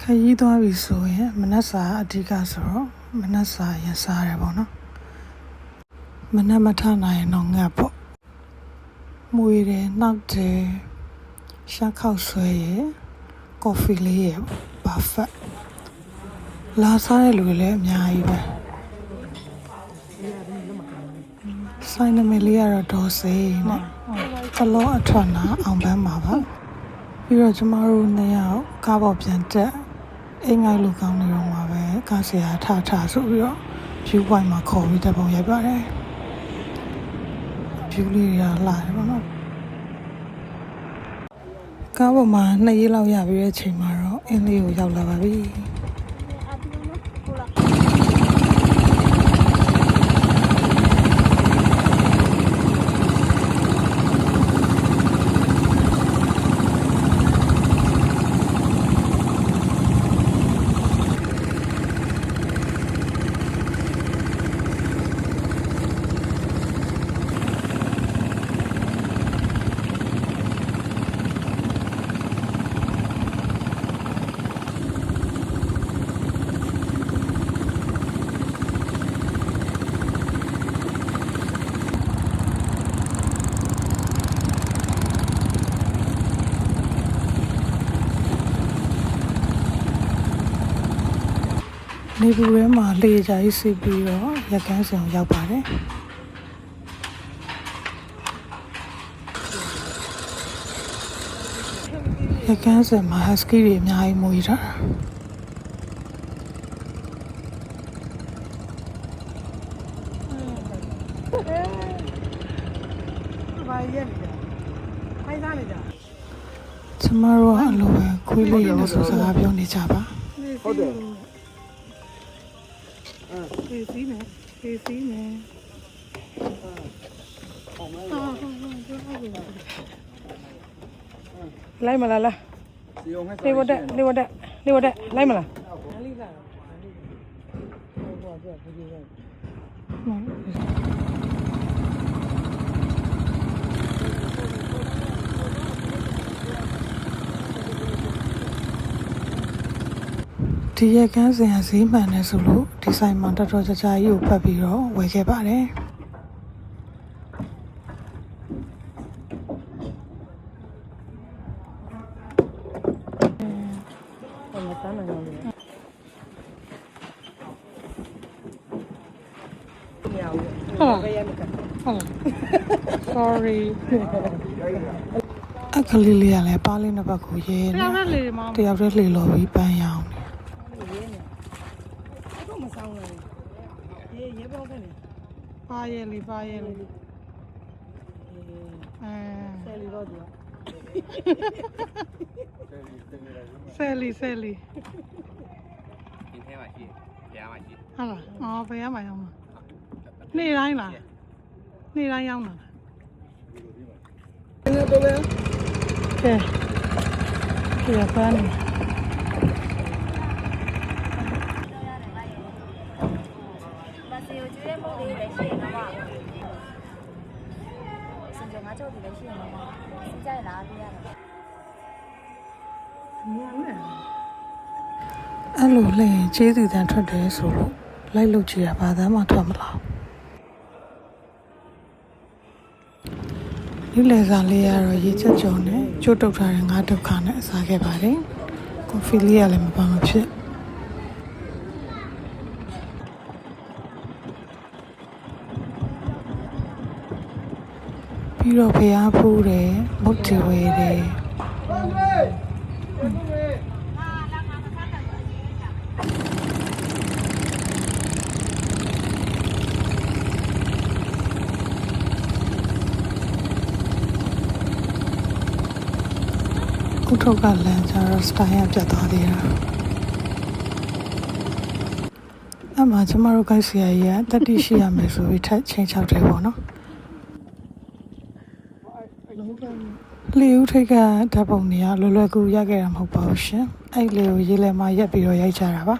ခရီးသွားပြီဆိုရင်မနက်စာအဓိကဆိုတော့မနက်စာရင်စားရပေါ့နော်မနက်မထနိုင်ရင်တော့ငတ်ပေါ့မွေတယ်နှောက်တယ်ရှားခောက်ဆွဲရယ်ကော်ဖီလေးရယ်ဘာဖက်လာစားတဲ့လူတွေလည်းအများကြီးပဲဆိုင်နမလေးကတော့ဒေါ်စေးနဲ့ကလောအထွတ်နာအောင်ပန်းပါပါပြီးတော့ကျမတို့နှစ်ယောက်ကားပေါ်ပြန်တက်အိမ်ငိုက်လူကောင်းနေတော့မှာပဲကားဆရာထဆိုပြီးတော့ view point မှာခေါ်ပြီးတက်ပုံရိုက်ပါတယ် view လေးတွေကလာတယ်ပေါ့နော်ကားပေါ်မှာ2ရက်လောက်ရပြီးတဲ့အချိန်မှာတော့အင်းလေးကိုရောက်လာပါပြီနေပူထဲမှာလေကြာကြီးစီးပြီးတော့ရက်ကန်းစံရောက်ပါတယ်ရက်ကန်းစံမှာ husky တွေအများကြီးမွေးထားကျမတို့ကအလိုပဲခွေးလေးနဲ့ဆိုစကားပြောနေကြပါဟုတ်တယ်ဖေးမယ်လိုက်မလားနေဝတ်လိုက်မလားဒီရက်ကန်းစင်ကဈေးမှန်နေဆိုလို့ဒီဆိုင်မှာတော်တော်ကြာကြာကြီးကိုပတ်ပြီးတော့ဝယ်ခဲ့ပါတယ်sorry အခလီလေးကလည်းပါးလေးနှစ်ပတ်ကိုရဲနေတယောက်တည်းလှေလော်ပြီးပန်းရောင်းပါရဲလေးဆယ်လီတော့ဒီဆယ်လီ今天晚去，别晚去。ဟုတ်လားအော်ဘယ်ရမှာရောင်းမှာနေ့တိုင်းလားနေ့တိုင်းရောင်းတာတော့ပဲကဲဒီကပန်းနေအဲ့လိုလဲကျေးဇူးတန်ထွက်တယ်ဆိုလို့လိုက်လုပ်ကြည့်ရပါသားမှထွက်မလားဒီလေစားလေးကတော့ရေချက်ကြော်နဲ့ကျိုးတုတ်ထားတဲ့ငါးဒုက္ခနဲ့အစားခဲ့ပါတယ်ကော်ဖီလေးကလည်းမပါမဖြစ်ပြီးတော့ဖျားဖူးတယ်မုတ်တီဝဲတယ်ခုထုတ်ကလမ်းကျတော့စတိုင်ရပြတ်သွားသေးတာအမှကျမတို့ကိုက်စီယာကြီးကတက်တိရှိရမယ်ဆိုပြီးထက်ချင်းချောက်တယ်ပေါ့နော်လေဦးထိတ်ကဓာတ်ပုံတွေကလွယ်ကူရခဲ့တာမဟုတ်ပါဘူးရှင်အဲ့လေကိုရေးလဲမှရက်ပြီးတော့ရိုက်ကြတာပါ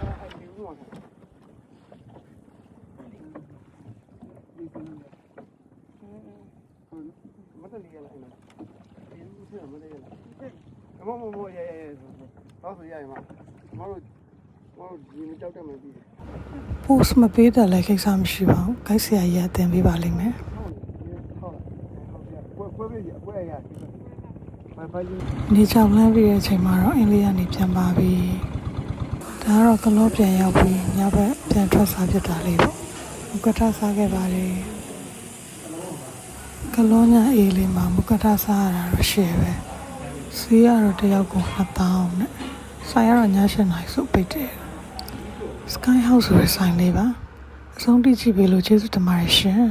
မ ဒီမကြောက်တတ်မှပြီးတယ် post မပေးတယ်လည်းကိစ္စမရှိပါဘူးဂိုက်ဆရာကြီးအတင်ပေးပါလိမ့်မယ် ပွဲပဲပွဲရရှိတယ်ဘာကြီး နေချောင်းလမ်းပြီးတဲ့အချိန်မှာတော့အင်းလေးကနေပြန်ပါပြီဒါကတော့ကလောပြန်ရောက်ပြီးညဘက်ပြန်ထွက်စားဖြစ်တာလေးပေါ့မကထစားခဲ့ပါတယ်ကလောညာအေးလေးမှာမကထစားရတာတော့ရှယ်ပဲစီးရတော့တယောက်ကို2000နဲ့ဆိုင်ရတော့ည7နာရီစုပိတ်တယ် Sky House ဆိုတဲ့ဆိုင်လေးပါအဆုံးထိကြည့်ပေးလို့ကျေးဇူးတင်ပါတယ်ရှင်